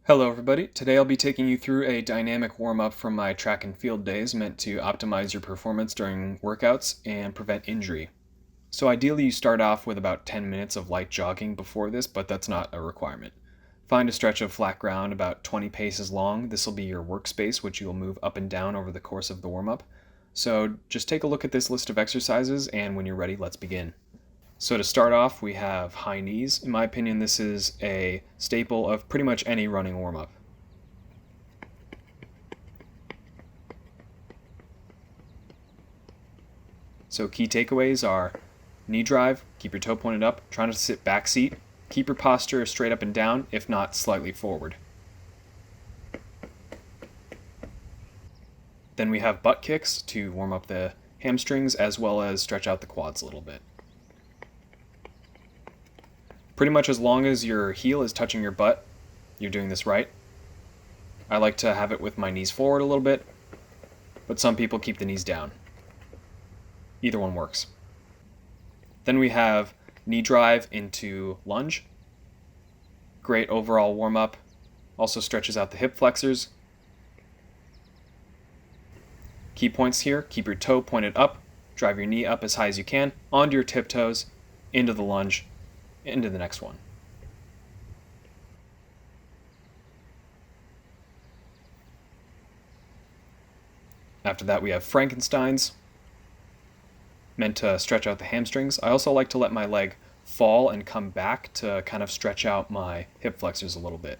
Hello everybody, today I'll be taking you through a dynamic warm-up from my track and field days meant to optimize your performance during workouts and prevent injury. So ideally you start off with about 10 minutes of light jogging before this, but that's not a requirement. Find a stretch of flat ground about 20 paces long. This will be your workspace, which you will move up and down over the course of the warm-up. So just take a look at this list of exercises, and when you're ready, let's begin. So to start off, we have high knees. In my opinion, this is a staple of pretty much any running warm-up. So key takeaways are knee drive, keep your toe pointed up, try not to sit back seat, keep your posture straight up and down, if not slightly forward. Then we have butt kicks to warm up the hamstrings as well as stretch out the quads a little bit. Pretty much as long as your heel is touching your butt, you're doing this right. I like to have it with my knees forward a little bit, but some people keep the knees down. Either one works. Then we have knee drive into lunge. Great overall warm-up. Also stretches out the hip flexors. Key points here, keep your toe pointed up, drive your knee up as high as you can, onto your tiptoes, into the lunge, into the next one. After that we have Frankensteins, meant to stretch out the hamstrings. I also like to let my leg fall and come back to kind of stretch out my hip flexors a little bit.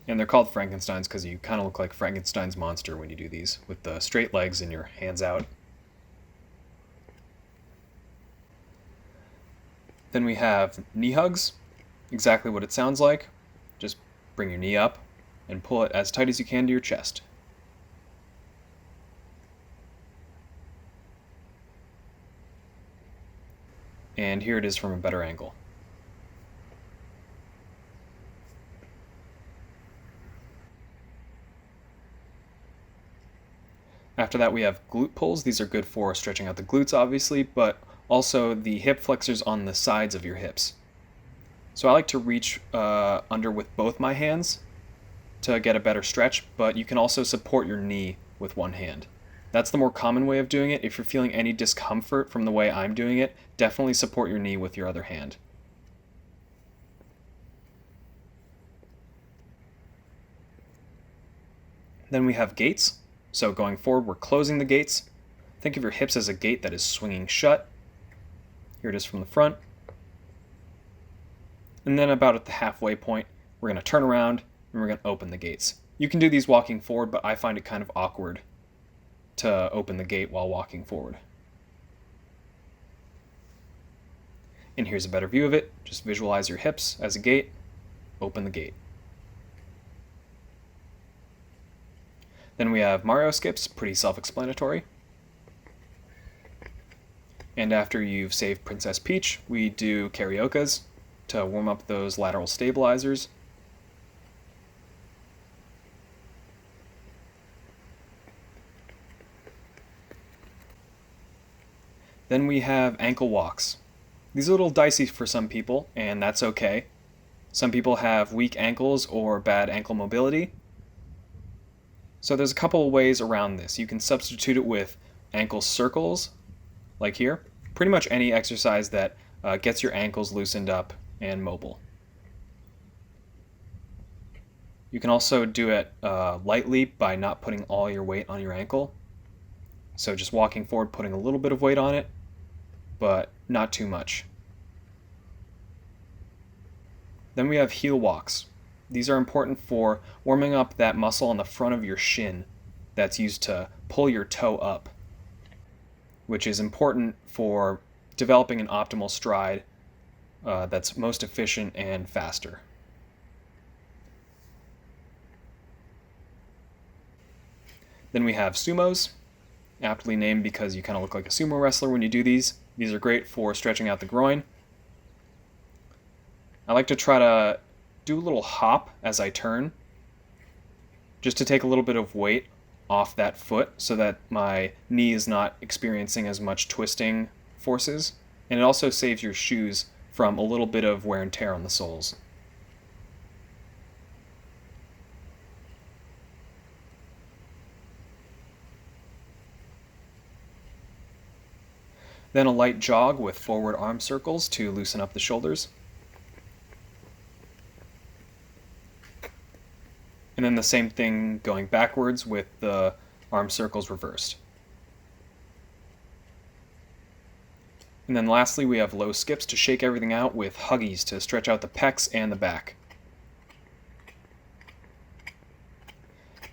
And they're called Frankensteins because you kind of look like Frankenstein's monster when you do these, with the straight legs and your hands out. Then we have knee hugs, exactly what it sounds like. Just bring your knee up and pull it as tight as you can to your chest. And here it is from a better angle. After that we have glute pulls. These are good for stretching out the glutes obviously, but also the hip flexors on the sides of your hips. So I like to reach under with both my hands to get a better stretch, but you can also support your knee with one hand. That's the more common way of doing it. If you're feeling any discomfort from the way I'm doing it, definitely support your knee with your other hand. Then we have gates. So going forward, we're closing the gates. Think of your hips as a gate that is swinging shut. Here it is from the front. And then about at the halfway point, we're going to turn around and we're going to open the gates. You can do these walking forward, but I find it kind of awkward to open the gate while walking forward. And here's a better view of it. Just visualize your hips as a gate, open the gate. Then we have Mario skips, pretty self-explanatory. And after you've saved Princess Peach, we do Cariokas to warm up those lateral stabilizers. Then we have ankle walks. These are a little dicey for some people, and that's okay. Some people have weak ankles or bad ankle mobility. So there's a couple of ways around this. You can substitute it with ankle circles, like here. Pretty much any exercise that gets your ankles loosened up and mobile. You can also do it lightly by not putting all your weight on your ankle. So just walking forward, putting a little bit of weight on it, but not too much. Then we have heel walks. These are important for warming up that muscle on the front of your shin that's used to pull your toe up, which is important for developing an optimal stride that's most efficient and faster. Then we have sumos, aptly named because you kind of look like a sumo wrestler when you do these. These are great for stretching out the groin. I like to try to do a little hop as I turn, just to take a little bit of weight off that foot so that my knee is not experiencing as much twisting forces. And it also saves your shoes from a little bit of wear and tear on the soles. Then a light jog with forward arm circles to loosen up the shoulders. And then the same thing going backwards with the arm circles reversed. And then lastly, we have low skips to shake everything out with huggies to stretch out the pecs and the back.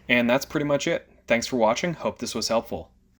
And that's pretty much it. Thanks for watching. Hope this was helpful.